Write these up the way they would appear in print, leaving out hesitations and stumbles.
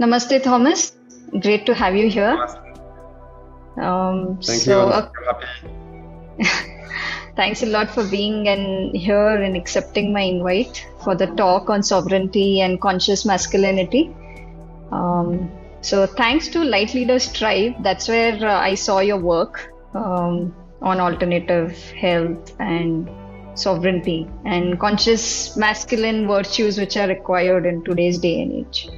Namaste, Thomas. Great to have you here. Thank you. I'm super happy. Thanks a lot for being here and accepting my invite for the talk on sovereignty and conscious masculinity. So thanks to Light Leaders Tribe, that's where I saw your work on alternative health and sovereignty and conscious masculine virtues which are required in today's day and age.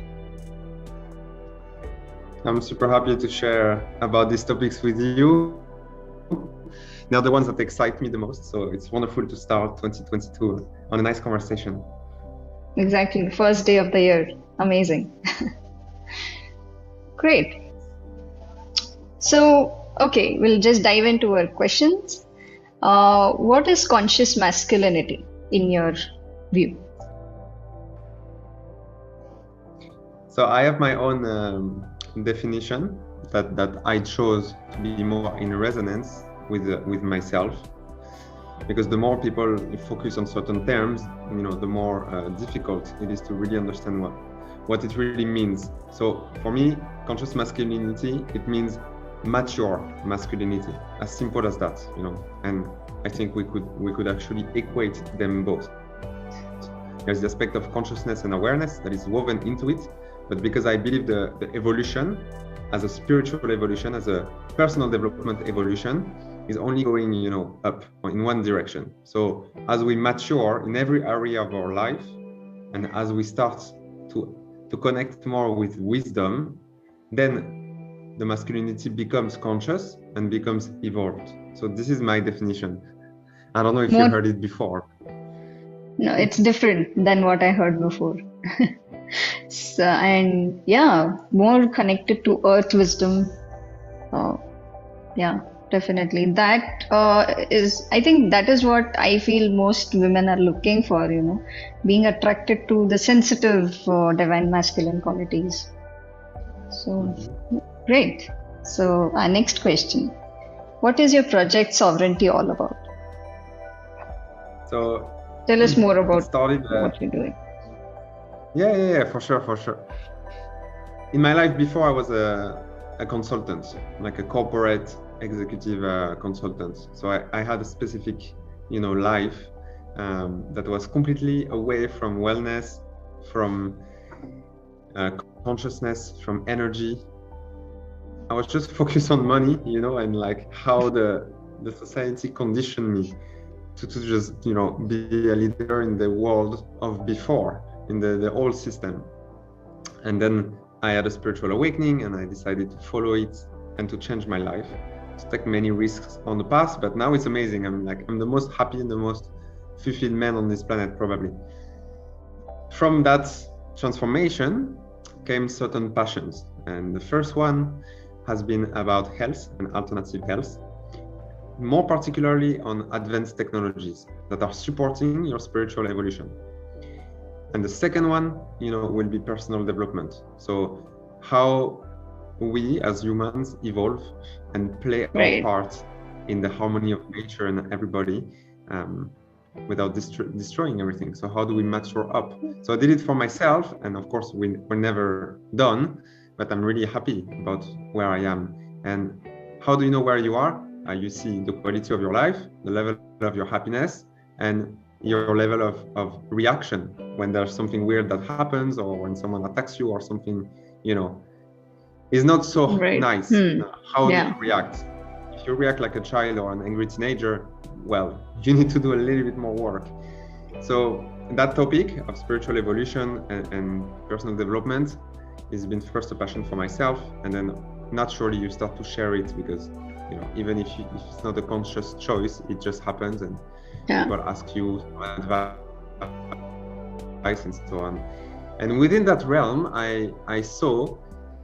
I'm super happy to share about these topics with you. They're the ones that excite me the most, so it's wonderful to start 2022 on a nice conversation. Exactly, the first day of the year. Amazing. Great. So, okay, we'll just dive into our questions. What is conscious masculinity in your view? So I have my own definition that I chose to be more in resonance with myself, because the more people focus on certain terms, the more difficult it is to really understand what it really means. So for me, conscious masculinity, it means mature masculinity, as simple as that, and I think we could actually equate them both. There's the aspect of consciousness and awareness that is woven into it, but because I believe the evolution as a spiritual evolution, as a personal development evolution, is only going up in one direction. So as we mature in every area of our life, and as we start to connect more with wisdom, then the masculinity becomes conscious and becomes evolved. So this is my definition. I don't know if you heard it before. No, it's different than what I heard before. So, and yeah, more connected to earth wisdom. Yeah, definitely. That I think that is what I feel most women are looking for, being attracted to the sensitive divine masculine qualities. So, great. So, our next question. What is your project Sovereignty all about? So, tell us more about what you're doing. Yeah, for sure. In my life before, I was a consultant, like a corporate executive consultant. So I had a specific, life that was completely away from wellness, from consciousness, from energy. I was just focused on money, and like how the society conditioned me to just, be a leader in the world of before, in the old system. And then I had a spiritual awakening and I decided to follow it and to change my life, to take many risks on the path. But now it's amazing. I'm the most happy and the most fulfilled man on this planet, probably. From that transformation came certain passions. And the first one has been about health and alternative health, more particularly on advanced technologies that are supporting your spiritual evolution. And the second one, will be personal development. So how we as humans evolve and play our part in the harmony of nature and everybody without destroying everything. So how do we mature up? So I did it for myself, and of course we're never done, but I'm really happy about where I am. And how do you know where you are? You see the quality of your life, the level of your happiness, and your level of reaction when there's something weird that happens, or when someone attacks you, or something, is not so nice. How do you react? If you react like a child or an angry teenager, well, you need to do a little bit more work. So that topic of spiritual evolution and personal development has been first a passion for myself, and then naturally you start to share it, because even if it's not a conscious choice, it just happens, and people ask you advice and so on. And within that realm, I saw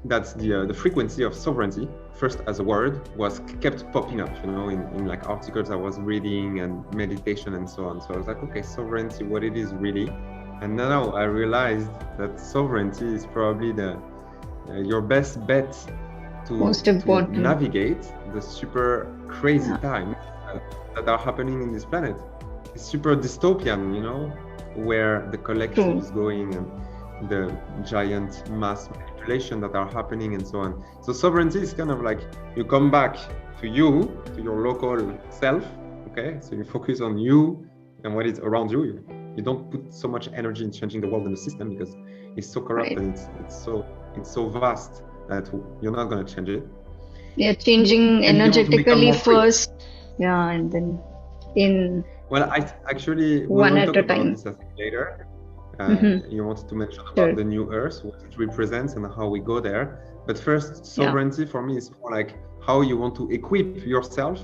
that the frequency of sovereignty, first as a word, was kept popping up, in like articles I was reading and meditation and so on. So I was like, okay, sovereignty, what it is really. And now I realized that sovereignty is probably your best bet to navigate the super crazy times that are happening in this planet. It's super dystopian, where the collective is going, and the giant mass manipulation that are happening and so on. So sovereignty is kind of like you come back to you, to your local self, okay? So you focus on you and what is around you. You don't put so much energy in changing the world and the system because it's so corrupt and it's so vast that you're not going to change it. Yeah, changing And energetically first. Yeah, and then in well, I actually one we will at talk a about time. this later. Mm-hmm. You wanted to mention about Sure. the new Earth, what it represents, and how we go there. But first, sovereignty for me is more like how you want to equip yourself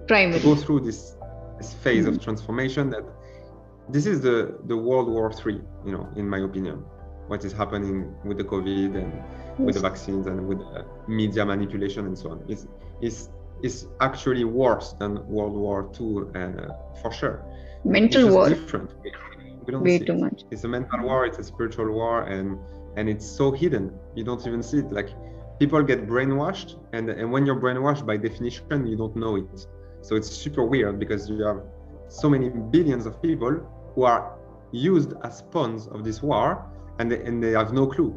to go through this phase of transformation. That this is the World War III, you know, in my opinion. What is happening with the COVID and with the vaccines and with media manipulation and so on is actually worse than World War II, for sure. Mental it's just war. Different. We don't Way see too it. much. It's a mental war, it's a spiritual war, and it's so hidden. You don't even see it. Like people get brainwashed, and when you're brainwashed, by definition, you don't know it. So it's super weird because you have so many billions of people who are used as pawns of this war, and they have no clue.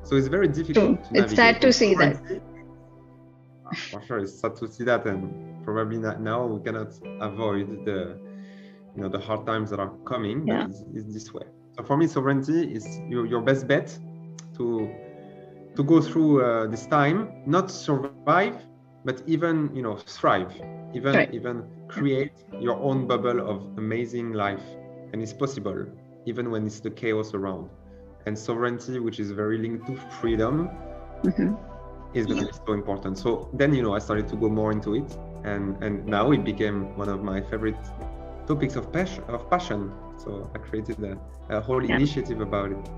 So it's very difficult to navigate. It's sad to see that. For sure, it's sad to see that, and probably not now we cannot avoid the hard times that are coming. Yeah. But it's this way. So for me, sovereignty is your best bet to go through this time, not survive, but even thrive, even create your own bubble of amazing life, and it's possible even when it's the chaos around. And sovereignty, which is very linked to freedom, is going to be so important. So then I started to go more into it, and now it became one of my favorite topics of passion. So I created a whole initiative about it.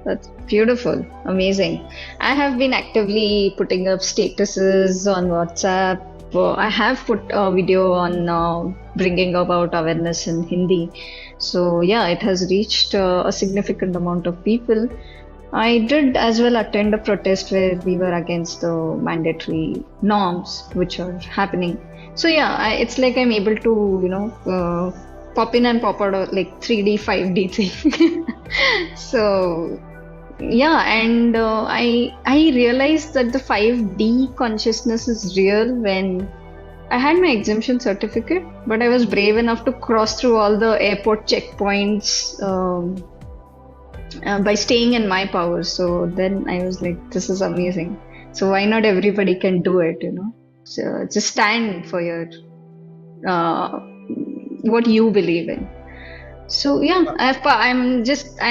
That's beautiful, amazing. I have been actively putting up statuses on WhatsApp. I have put a video on bringing about awareness in Hindi. So yeah, it has reached a significant amount of people. I did as well attend a protest where we were against the mandatory norms which are happening. So yeah, it's like I'm able to pop in and pop out of like 3D, 5D thing. So yeah, and I realized that the 5D consciousness is real when I had my exemption certificate, but I was brave enough to cross through all the airport checkpoints by staying in my power. So then I was like, this is amazing. So why not everybody can do it, So just stand for your what you believe in. So yeah,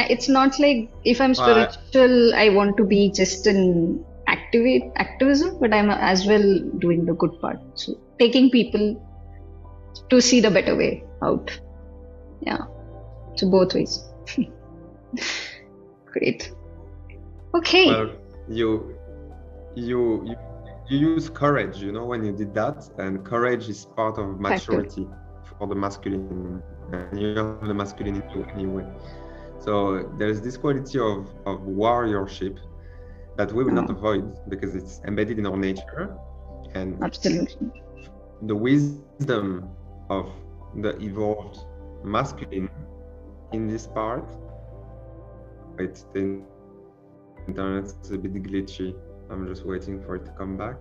it's not like if I'm spiritual, I want to be just an activism, but I'm as well doing the good part. So taking people to see the better way out. Yeah. So both ways. Great. Okay. Well, you use courage, when you did that, and courage is part of maturity for the masculine, and you have the masculine in you anyway. So there's this quality of warriorship that we will not avoid because it's embedded in our nature, and absolutely the wisdom of the evolved masculine in this part. Wait, the internet's a bit glitchy. I'm just waiting for it to come back.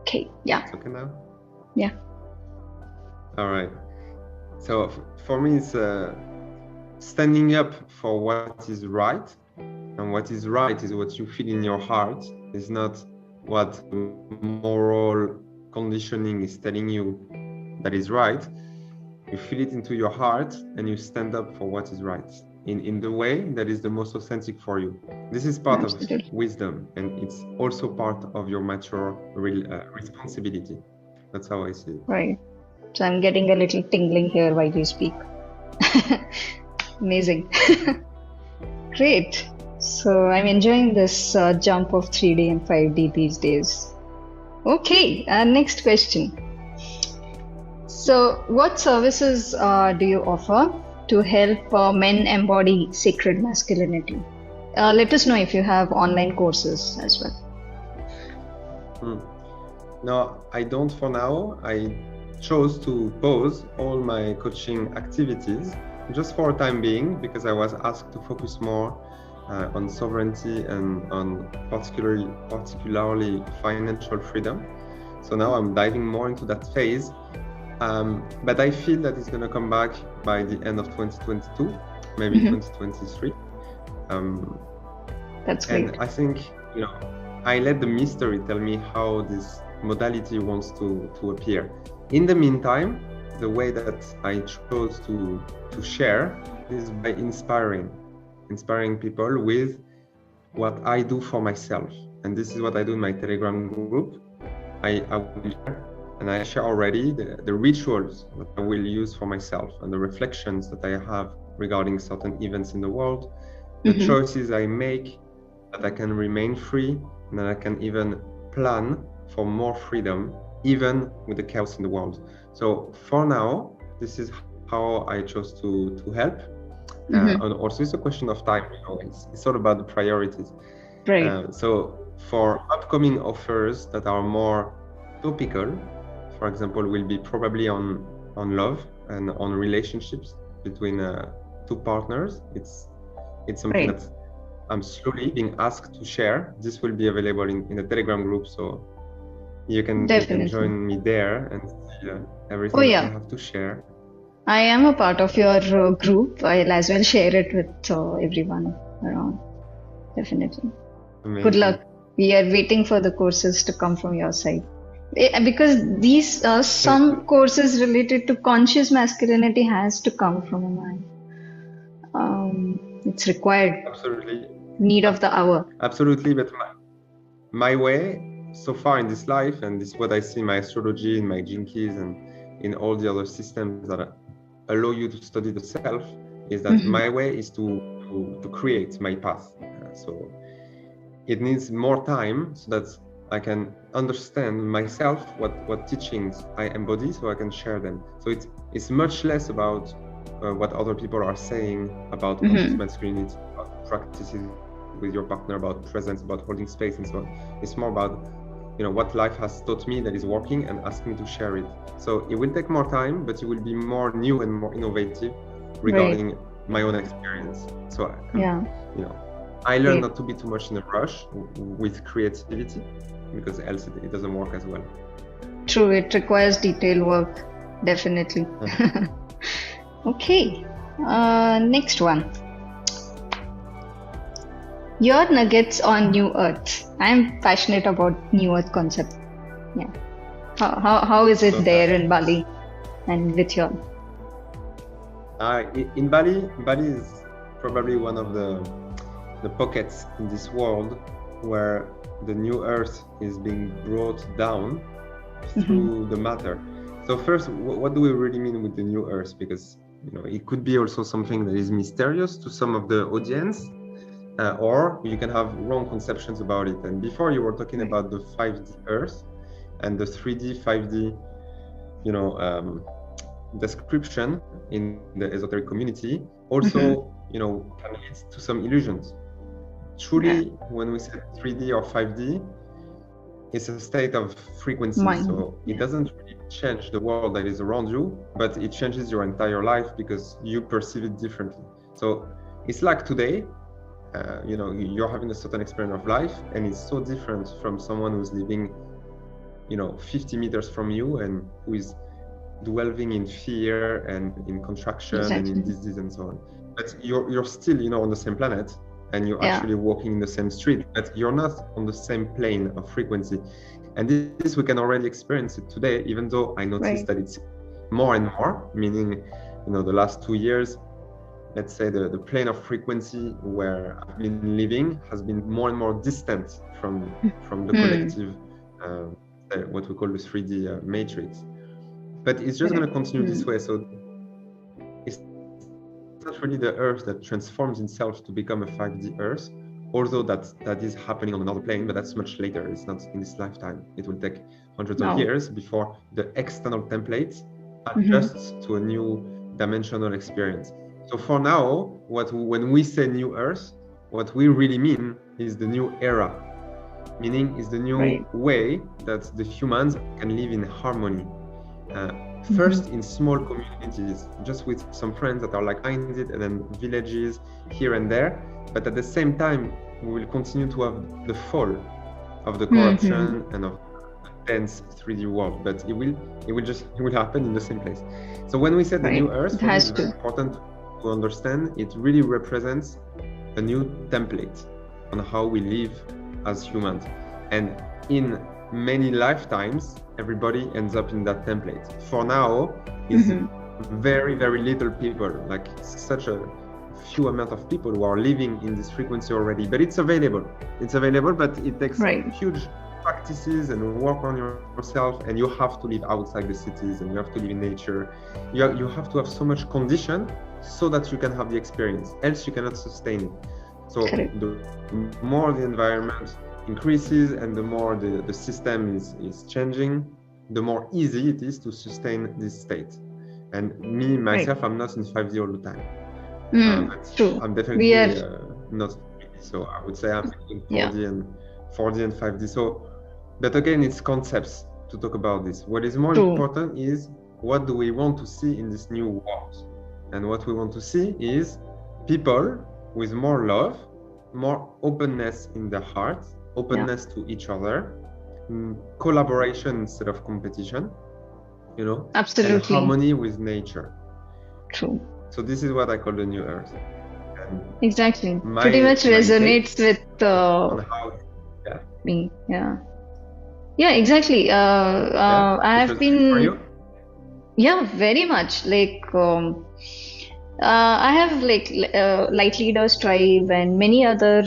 Okay, yeah. It's okay now? Yeah. All right. So for me, it's standing up for what is right. And what is right is what you feel in your heart. It's not what moral conditioning is telling you that is right. You feel it into your heart and you stand up for what is right in the way that is the most authentic for you. This is part of wisdom, and it's also part of your mature responsibility. That's how I see it. Right. So I'm getting a little tingling here while you speak. Amazing. Great. So I'm enjoying this jump of 3D and 5D these days. Okay, next question. So what services do you offer to help men embody sacred masculinity? Let us know if you have online courses as well. No, I don't for now. I chose to pause all my coaching activities just for a time being because I was asked to focus more on sovereignty and on particularly financial freedom. So now I'm diving more into that phase. But I feel that it's going to come back by the end of 2022, maybe 2023. That's great. And I think, I let the mystery tell me how this modality wants to appear. In the meantime, the way that I chose to share is by inspiring people with what I do for myself. And this is what I do in my Telegram group. I will share, and I share already the rituals that I will use for myself and the reflections that I have regarding certain events in the world, the choices I make that I can remain free, and that I can even plan for more freedom, even with the chaos in the world. So for now, this is how I chose to help. And also it's a question of time, it's all about the priorities. Right. So for upcoming offers that are more topical, for example, will be probably on love and on relationships between two partners. It's something that I'm slowly being asked to share. This will be available in the Telegram group, so you can join me there and see everything that I have to share. I am a part of your group. I'll as well share it with everyone around. Definitely. Amazing. Good luck. We are waiting for the courses to come from your side. Because these some courses related to conscious masculinity has to come from a man. It's required. Absolutely. Need of the hour. Absolutely, but my way so far in this life, and this is what I see in my astrology, in my gene keys, and in all the other systems that allow you to study the self, is that my way is to create my path. So it needs more time so that I can understand myself, what teachings I embody, so I can share them. So it's much less about what other people are saying about conscious masculinity, about practices with your partner, about presence, about holding space, and so on. It's more about what life has taught me that is working and ask me to share it. So it will take more time, but it will be more new and more innovative regarding my own experience. So I learned not to be too much in a rush with creativity, because else it doesn't work as well. True, it requires detailed work, definitely. Okay, next one. Your nuggets on New Earth. I'm passionate about New Earth concept. Yeah. How is it there in Bali and with you? In Bali is probably one of the pockets in this world where the New Earth is being brought down through the matter. So first, what do we really mean with the New Earth? Because it could be also something that is mysterious to some of the audience. Or you can have wrong conceptions about it. And before you were talking about the 5D Earth and the 3D, 5D, description in the esoteric community also, can lead to some illusions. Truly, when we say 3D or 5D, it's a state of frequency. So it doesn't really change the world that is around you, but it changes your entire life because you perceive it differently. So it's like today, you're having a certain experience of life, and it's so different from someone who's living 50 meters from you and who is dwelling in fear and in contraction and in disease and so on. But you're still on the same planet, and you're actually walking in the same street, but you're not on the same plane of frequency. And this we can already experience it today, even though I noticed that it's more and more, meaning the last 2 years, let's say the plane of frequency where I've been living has been more and more distant from the collective, what we call the 3D matrix. But it's just going to continue this way. So it's not really the Earth that transforms itself to become a 5D Earth, although that is happening on another plane, but that's much later. It's not in this lifetime. It will take hundreds of years before the external templates adjust to a new dimensional experience. So for now, when we say New Earth, what we really mean is the new era, meaning is the new way that the humans can live in harmony. first in small communities, just with some friends that are like-minded, and then villages here and there. But at the same time, we will continue to have the fall of the corruption and of the dense 3D world. But it will happen in the same place. So when we say the new Earth, for me, it's very important to understand it really represents a new template on how we live as humans. And in many lifetimes, everybody ends up in that template. For now, it's very, very little people, like such a few amount of people who are living in this frequency already. But it's available. It's available, but it takes huge practices and work on yourself, and you have to live outside the cities, and you have to live in nature. You have to have so much condition so that you can have the experience, else you cannot sustain it. So the more the environment increases and the more the system is changing, the more easy it is to sustain this state. And me, myself, I'm not in 5D all the time. True. I'm definitely not 3D, so I would say I'm in 4D and 5D. So, but again, it's concepts to talk about this. What is more important is what do we want to see in this new world? And what we want to see is people with more love, more openness in their hearts, openness to each other, collaboration instead of competition, absolutely, and harmony with nature. True. So this is what I call the new Earth. And exactly. Pretty much resonates with on how, me. Yeah, exactly. I have been, very much. Like, I have Light Leaders Tribe and many other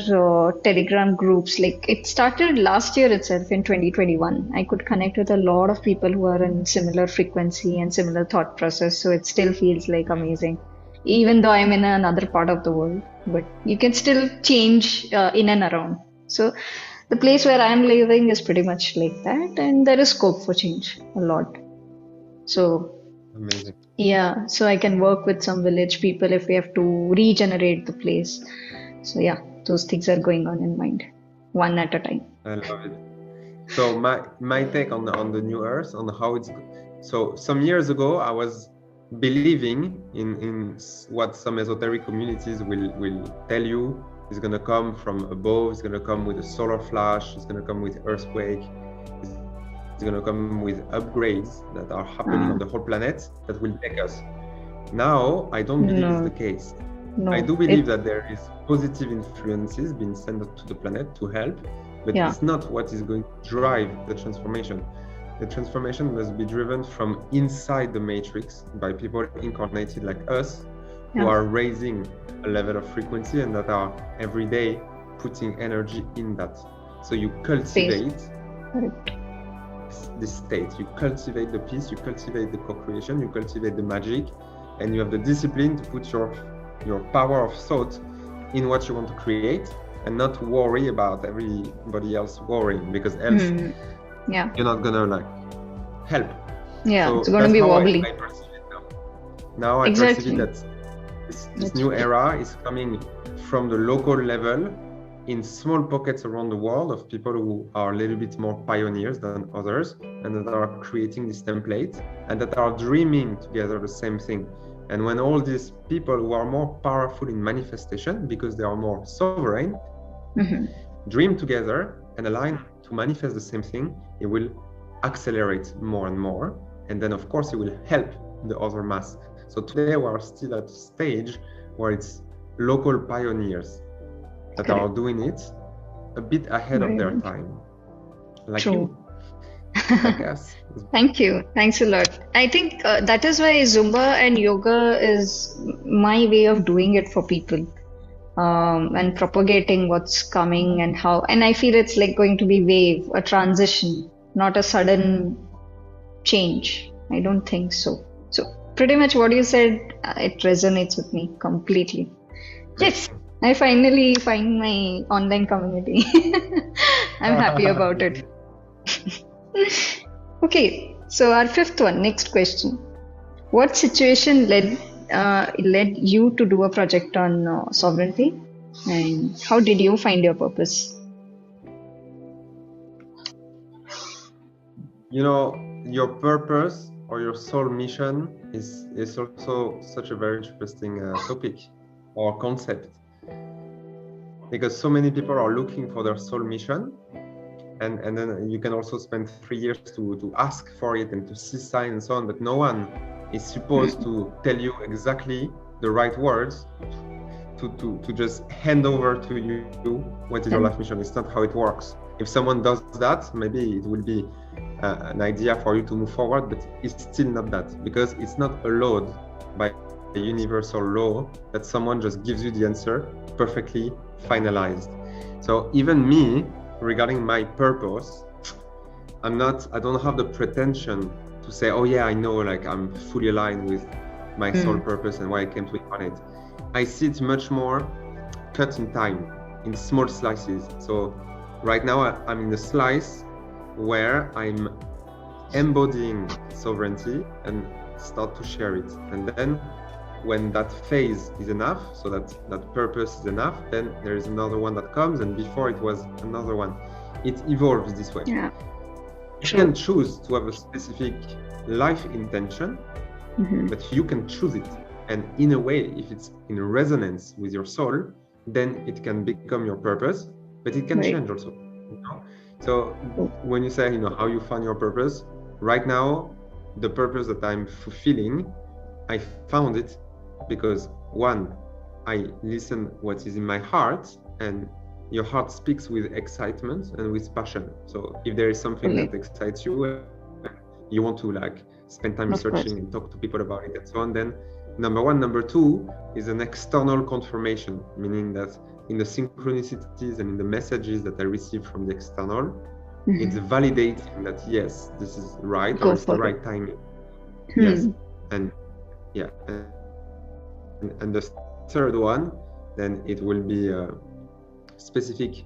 Telegram groups. Like, it started last year itself in 2021. I could connect with a lot of people who are in similar frequency and similar thought process. So it still feels like amazing, even though I'm in another part of the world. But you can still change in and around. So the place where I'm living is pretty much like that, and there is scope for change a lot. So amazing. Yeah, so I can work with some village people if we have to regenerate the place. So yeah, those things are going on in mind, one at a time. I love it. So my take on the new Earth, on how it's. So some years ago, I was believing in what some esoteric communities will tell you is going to come from above. It's going to come with a solar flash. It's going to come with earthquake. It's going to come with upgrades that are happening on the whole planet that will take us. Now, I don't believe it's the case. I do believe that there is positive influences being sent to the planet to help, but it's not what is going to drive the transformation. The transformation must be driven from inside the matrix by people incarnated like us, who are raising a level of frequency and that are every day putting energy in that. So you cultivate this state, you cultivate the peace, you cultivate the co-creation, you cultivate the magic, and you have the discipline to put your power of thought in what you want to create and not worry about everybody else worrying, because else you're not gonna help. So it's gonna be wobbly. I perceive it now I perceive it that this new era is coming from the local level in small pockets around the world of people who are a little bit more pioneers than others, and that are creating this template and that are dreaming together the same thing. And when all these people who are more powerful in manifestation because they are more sovereign dream together and align to manifest the same thing, it will accelerate more and more, and then of course it will help the other mass. So today we are still at a stage where it's local pioneers that are doing it a bit ahead of their time, like you, like us. Thank you. Thanks a lot. I think that is why Zumba and yoga is my way of doing it for people, and propagating what's coming and how. And I feel it's like going to be wave, a transition, not a sudden change. I don't think so. So pretty much what you said, it resonates with me completely. Yes. I finally find my online community. I'm happy about it. Okay, so our fifth one, next question. What situation led you to do a project on sovereignty, and how did you find your purpose? Your purpose or your soul mission is also such a very interesting topic or concept, because so many people are looking for their soul mission, and then you can also spend 3 years to ask for it and to see signs and so on, but no one is supposed to tell you exactly the right words to just hand over to you what is your life mission. It's not how it works. If someone does that, maybe it will be an idea for you to move forward, but it's still not that, because it's not allowed by a universal law that someone just gives you the answer perfectly finalized. So even me, regarding my purpose, I don't have the pretension to say, oh yeah, I know, like I'm fully aligned with my soul purpose and why I came to incarnate. I see it much more cut in time, in small slices. So right now I'm in the slice where I'm embodying sovereignty and start to share it. And then when that phase is enough, so that purpose is enough, then there is another one that comes, and before it was another one. It evolves this way. Yeah. You can choose to have a specific life intention, but you can choose it. And in a way, if it's in resonance with your soul, then it can become your purpose, but it can change also. You know? So when you say, how you find your purpose, right now, the purpose that I'm fulfilling, I found it because one, I listen what is in my heart, and your heart speaks with excitement and with passion. So if there is something that excites you, you want to like spend time researching and talk to people about it and so on, then number one. Number two is an external confirmation, meaning that in the synchronicities and in the messages that I receive from the external, it's validating that yes, this is right, or it's the right timing. Yes. And yeah, and the third one, then it will be specific,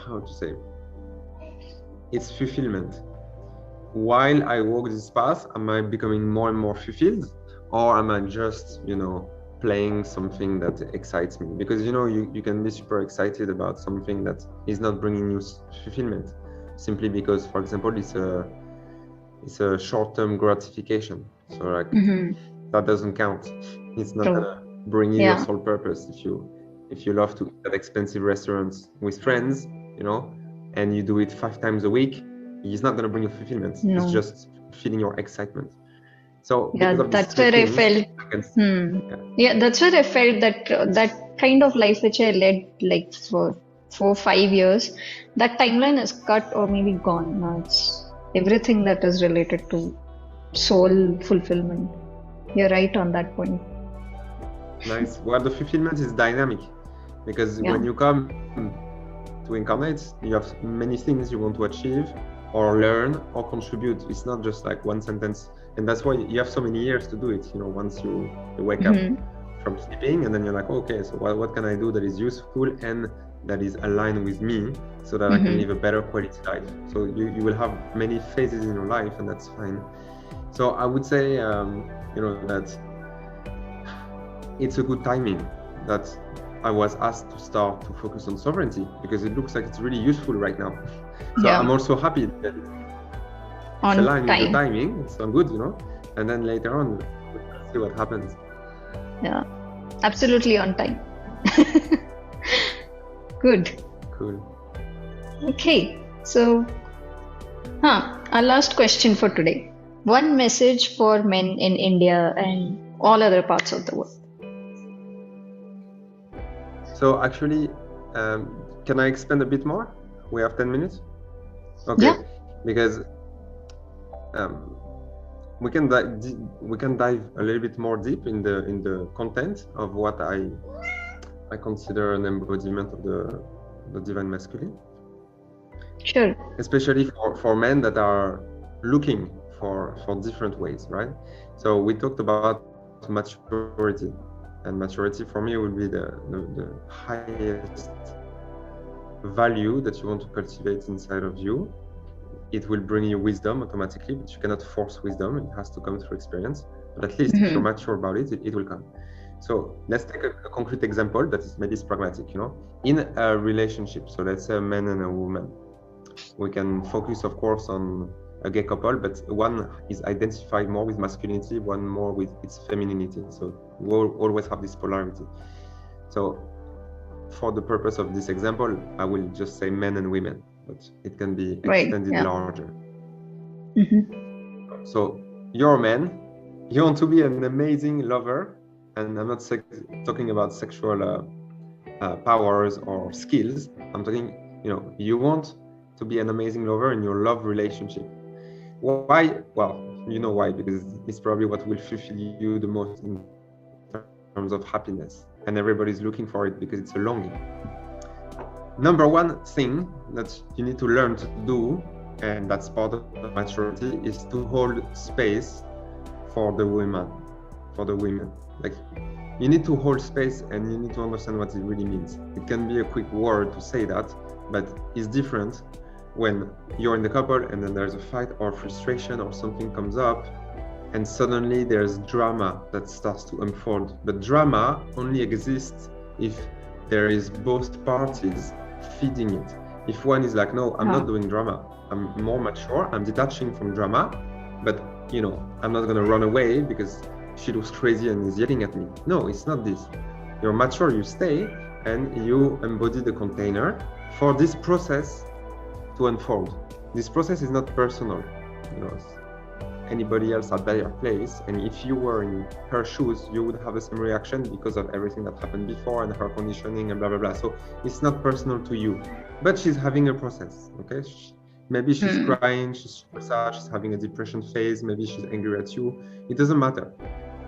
how to say, it's fulfillment. While I walk this path, am I becoming more and more fulfilled, or am I just playing something that excites me? Because you can be super excited about something that is not bringing you fulfillment, simply because, for example, it's a short-term gratification. So like that doesn't count. It's not gonna bring you your soul purpose. If you love to eat at expensive restaurants with friends, and you do it 5 times a week, it's not gonna bring you fulfillment. No. It's just feeling your excitement. So that's where I felt. That's where I felt that kind of life which I led like for 4-5 years, that timeline is cut or maybe gone. Now it's everything that is related to soul fulfillment. You're right on that point. Nice. Well, the fulfillment is dynamic, because when you come to incarnate, you have many things you want to achieve or learn or contribute. It's not just like one sentence, and that's why you have so many years to do it. Once you wake up from sleeping, and then you're like, okay, so what can I do that is useful and that is aligned with me, so that I can live a better quality life. So you will have many phases in your life, and that's fine. So I would say that it's a good timing that I was asked to start to focus on sovereignty, because it looks like it's really useful right now. So I'm also happy that it's aligned with the timing. It's so good, and then later on we'll see what happens. Yeah, absolutely on time. Good. Cool. Okay, so our last question for today. One message for men in India and all other parts of the world. So actually, can I expand a bit more? We have 10 minutes? Okay. Yeah. Because we can dive a little bit more deep in the content of what I consider an embodiment of the divine masculine. Sure. Especially for men that are looking for different ways, right? So we talked about maturity, and maturity for me would be the highest value that you want to cultivate inside of you. It will bring you wisdom automatically, but you cannot force wisdom. It has to come through experience. But at least if you're mature about it, it will come. So let's take a concrete example that is maybe pragmatic, in a relationship. So let's say a man and a woman. We can focus, of course, on a gay couple, but one is identified more with masculinity, one more with its femininity. So we'll always have this polarity. So for the purpose of this example, I will just say men and women, but it can be extended larger. So you're a man, you want to be an amazing lover, and I'm not talking about sexual powers or skills. I'm talking, you want to be an amazing lover in your love relationship. Why? Well, you know why, because it's probably what will fulfill you the most in terms of happiness, and everybody's looking for it because it's a longing. Number one thing that you need to learn to do, and that's part of maturity, is to hold space for the women. Like, you need to hold space, and you need to understand what it really means. It can be a quick word to say that, but it's different when you're in the couple and then there's a fight or frustration or something comes up, and suddenly there's drama that starts to unfold. But drama only exists if there is both parties feeding it. If one is like, no, I'm not doing drama, I'm more mature, I'm detaching from drama, but I'm not gonna run away because she looks crazy and is yelling at me. No, it's not this. You're mature, you stay, and you embody the container for this process to unfold. This process is not personal. Anybody else at their place, and if you were in her shoes, you would have the same reaction because of everything that happened before and her conditioning and blah blah blah. So it's not personal to you, but she's having a process. Okay, maybe she's crying, she's super sad, she's having a depression phase, maybe she's angry at you. It doesn't matter.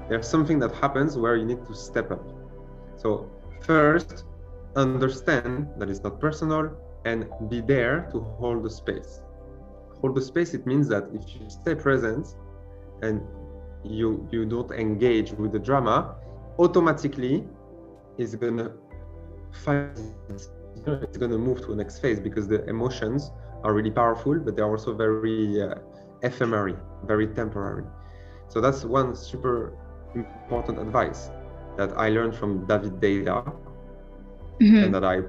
There's something that happens where you need to step up. So first, understand that it's not personal and be there to hold the space. Hold the space, it means that if you stay present and you don't engage with the drama, automatically it's gonna move to the next phase, because the emotions are really powerful, but they're also very ephemeral, very temporary. So that's one super important advice that I learned from David Deida, and that I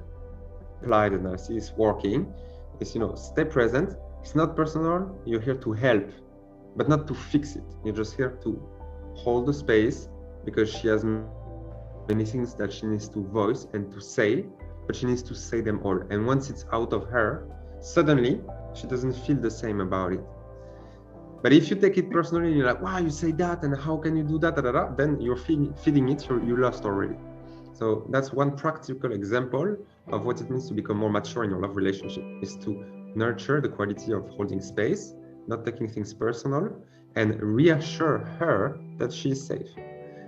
applied and I see is working, is stay present. It's not personal, you're here to help, but not to fix it. You're just here to hold the space, because she has many things that she needs to voice and to say, but she needs to say them all. And once it's out of her, suddenly she doesn't feel the same about it. But if you take it personally, you're like, wow, you say that, and how can you do that, then you're feeding it, you lost already. So that's one practical example of what it means to become more mature in your love relationship, is to nurture the quality of holding space, not taking things personal, and reassure her that she is safe.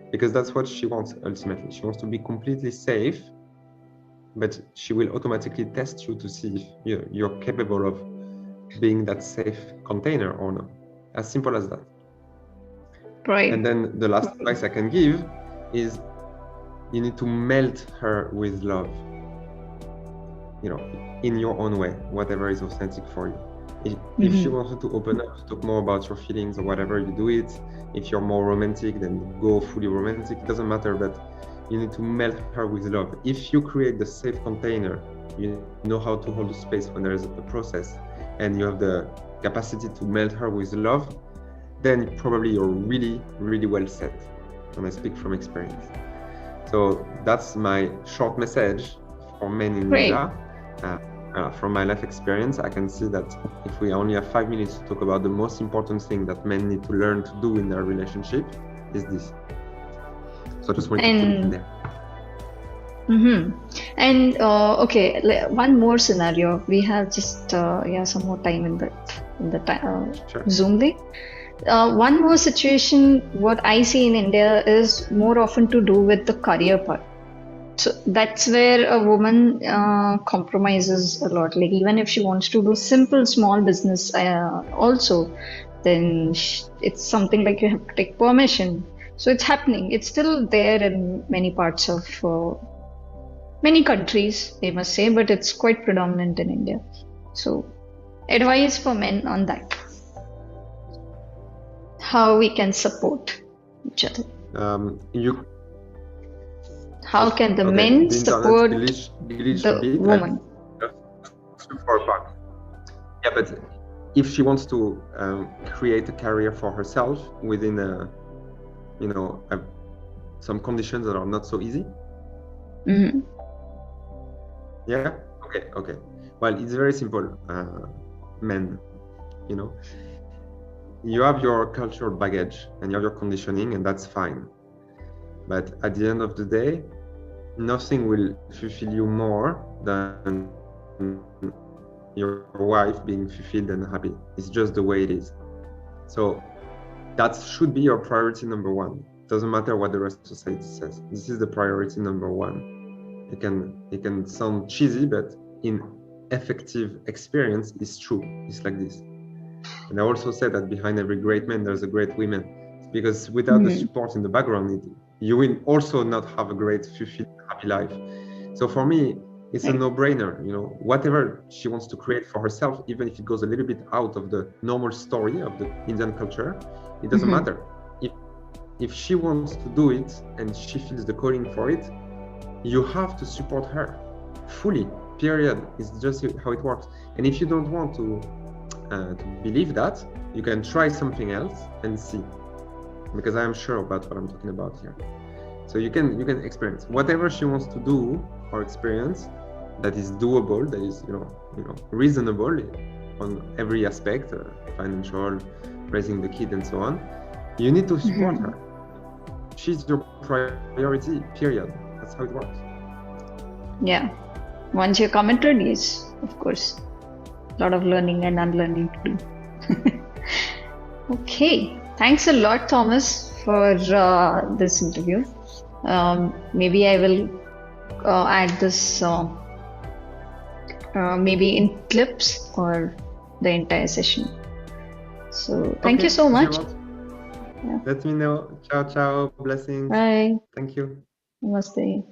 Because that's what she wants ultimately. She wants to be completely safe, but she will automatically test you to see if you're capable of being that safe container or not. As simple as that. Right. And then the last advice I can give is you need to melt her with love. In your own way, whatever is authentic for you. If she wanted to open up, to talk more about your feelings or whatever, you do it. If you're more romantic, then go fully romantic. It doesn't matter, but you need to melt her with love. If you create the safe container, you know how to hold the space when there is a process, and you have the capacity to melt her with love, then probably you're really, really well set. And I speak from experience. So that's my short message for men in India. From my life experience, I can see that if we only have 5 minutes to talk about the most important thing that men need to learn to do in their relationship, is this. So I just wanted to put it there. And okay, one more scenario. We have just some more time in the Sure. Zoom link. One more situation, what I see in India is more often to do with the career part. So that's where a woman compromises a lot. Like, even if she wants to do simple small business also, then it's something like you have to take permission. So it's happening. It's still there in many parts of many countries, they must say, but it's quite predominant in India. So advice for men on that. How we can support each other. How can the men support the woman? Yeah, but if she wants to create a career for herself within some conditions that are not so easy. Mm-hmm. Yeah. Okay. Well, it's very simple. Men, you have your cultural baggage and you have your conditioning, and that's fine. But at the end of the day, nothing will fulfill you more than your wife being fulfilled and happy. It's just the way it is. So that should be your priority number one. Doesn't matter what the rest of society says. This is the priority number one. It can sound cheesy, but in effective experience, it's true. It's like this. And I also said that behind every great man, there's a great woman. Because without the support in the background, you will also not have a great, fulfilled, happy life. So for me, it's a no-brainer. Whatever she wants to create for herself, even if it goes a little bit out of the normal story of the Indian culture, it doesn't matter. If she wants to do it and she feels the calling for it, you have to support her fully, period. It's just how it works. And if you don't want to believe that, you can try something else and see, because I am sure about what I'm talking about here. So you can experience whatever she wants to do or experience that is doable, that is reasonable on every aspect, financial, raising the kid, and so on. You need to support her. She's your priority, period. That's how it works. Yeah. Once you're committed, yes, of course. A lot of learning and unlearning to do. Okay. Thanks a lot, Thomas, for this interview. Maybe I will add this maybe in clips or the entire session. So thank you so much. Yeah. Let me know. Ciao, ciao. Blessings. Bye. Thank you. Namaste.